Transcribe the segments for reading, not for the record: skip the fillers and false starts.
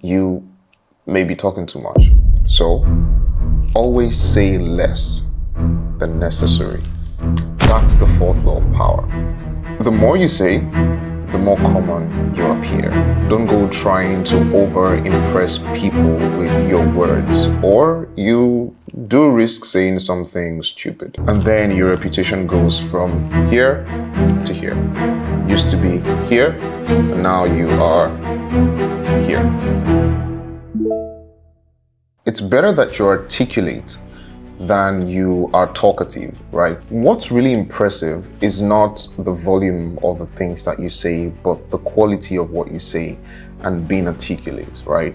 you may be talking too much. So, always say less than necessary. That's the fourth law of power. The more you say, the more common you appear. Don't go trying to over-impress people with your words, or you do risk saying something stupid. And then your reputation goes from here to here. Used to be here, and now you are here. It's better that you articulate than you are talkative, right? What's really impressive is not the volume of the things that you say, but the quality of what you say and being articulate, right?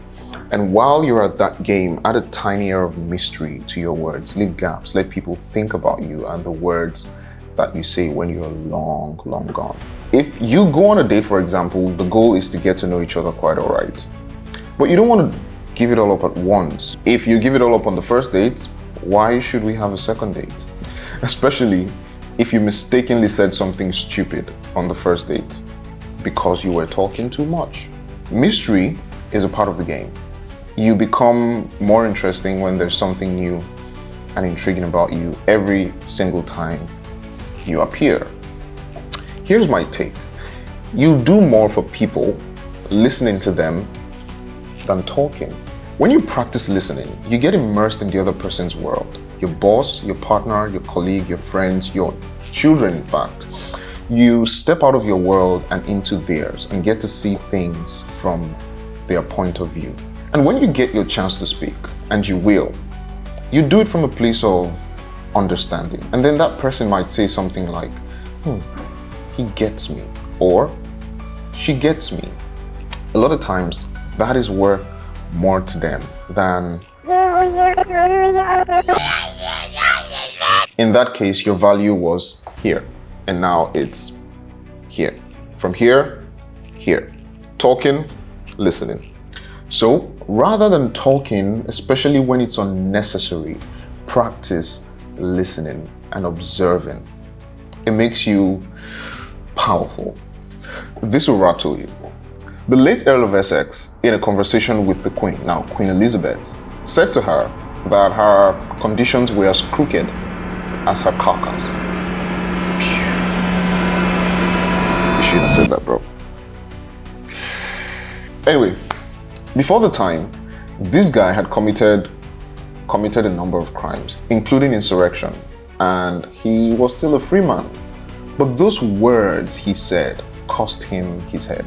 And while you're at that game, add a tiny air of mystery to your words. Leave gaps. Let people think about you and the words that you say when you're long, long gone. If you go on a date, for example, the goal is to get to know each other quite all right. But you don't want to give it all up at once. If you give it all up on the first date, why should we have a second date? Especially if you mistakenly said something stupid on the first date because you were talking too much. Mystery is a part of the game. You become more interesting when there's something new and intriguing about you every single time you appear. Here's my take. You do more for people listening to them than talking. When you practice listening, you get immersed in the other person's world. Your boss, your partner, your colleague, your friends, your children, in fact. You step out of your world and into theirs and get to see things from their point of view. And when you get your chance to speak, and you will, you do it from a place of understanding. And then that person might say something like, he gets me, or she gets me. A lot of times, that is worth more to them than in that case your value was here and now it's here. From here, here. Talking, listening. So rather than talking, especially when it's unnecessary, practice listening and observing. It makes you powerful. This will rattle you. The late Earl of Essex, in a conversation with the Queen, now Queen Elizabeth, said to her that her conditions were as crooked as her carcass. You shouldn't have said that, bro. Anyway, before the time, this guy had committed a number of crimes, including insurrection, and he was still a free man. But those words he said cost him his head.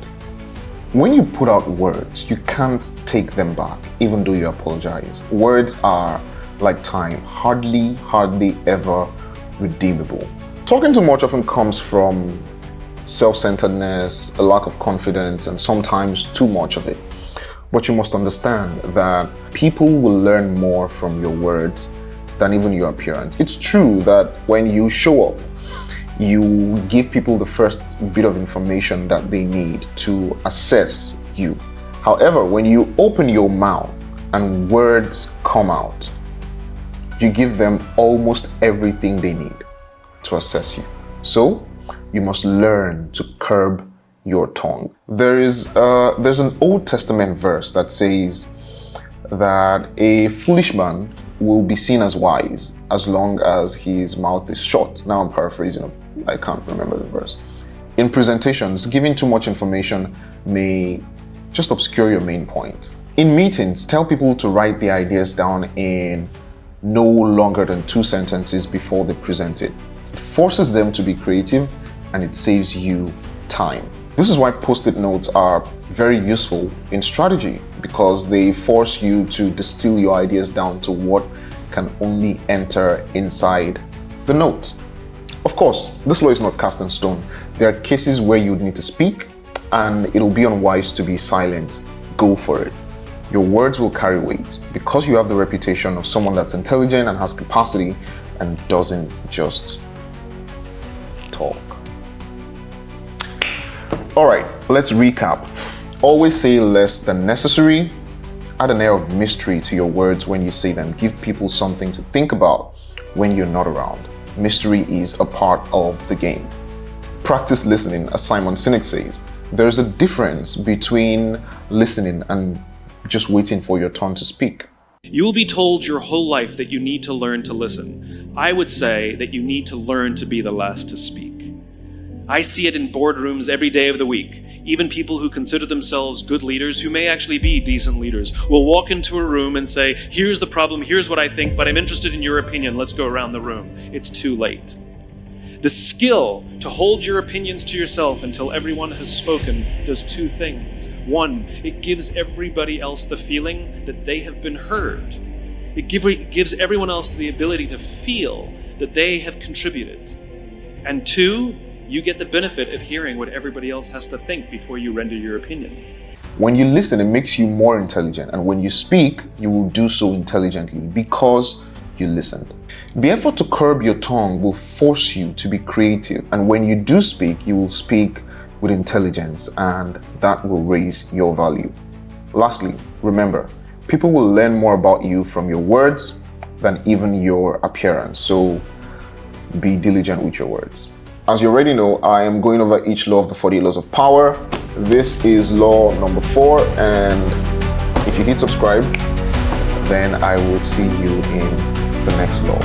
When you put out words, you can't take them back, even though you apologize. Words are like time, hardly ever redeemable. Talking too much often comes from self-centeredness, a lack of confidence, and sometimes too much of it. But you must understand that people will learn more from your words than even your appearance. It's true that when you show up, you give people the first bit of information that they need to assess you. However, when you open your mouth and words come out, you give them almost everything they need to assess you. So, you must learn to curb your tongue. There's an Old Testament verse that says that a foolish man will be seen as wise as long as his mouth is shut. Now I'm paraphrasing, I can't remember the verse. In presentations, giving too much information may just obscure your main point. In meetings, tell people to write the ideas down in no longer than 2 sentences before they present it. It forces them to be creative and it saves you time. This is why post-it notes are very useful in strategy, because they force you to distill your ideas down to what can only enter inside the note. Of course, this law is not cast in stone. There are cases where you would need to speak and it'll be unwise to be silent. Go for it. Your words will carry weight because you have the reputation of someone that's intelligent and has capacity and doesn't just talk. All right, let's recap. Always say less than necessary. Add an air of mystery to your words when you say them. Give people something to think about when you're not around. Mystery is a part of the game. Practice listening, as Simon Sinek says. There's a difference between listening and just waiting for your turn to speak. You will be told your whole life that you need to learn to listen. I would say that you need to learn to be the last to speak. I see it in boardrooms every day of the week. Even people who consider themselves good leaders, who may actually be decent leaders, will walk into a room and say, here's the problem, here's what I think, but I'm interested in your opinion, let's go around the room. It's too late. The skill to hold your opinions to yourself until everyone has spoken does two things. One, it gives everybody else the feeling that they have been heard. It gives everyone else the ability to feel that they have contributed. And two, you get the benefit of hearing what everybody else has to think before you render your opinion. When you listen, it makes you more intelligent. And when you speak, you will do so intelligently because you listened. The effort to curb your tongue will force you to be creative. And when you do speak, you will speak with intelligence, and that will raise your value. Lastly, remember, people will learn more about you from your words than even your appearance. So be diligent with your words. As you already know, I am going over each law of the 48 laws of power. This is law number 4, and if you hit subscribe, then I will see you in the next law.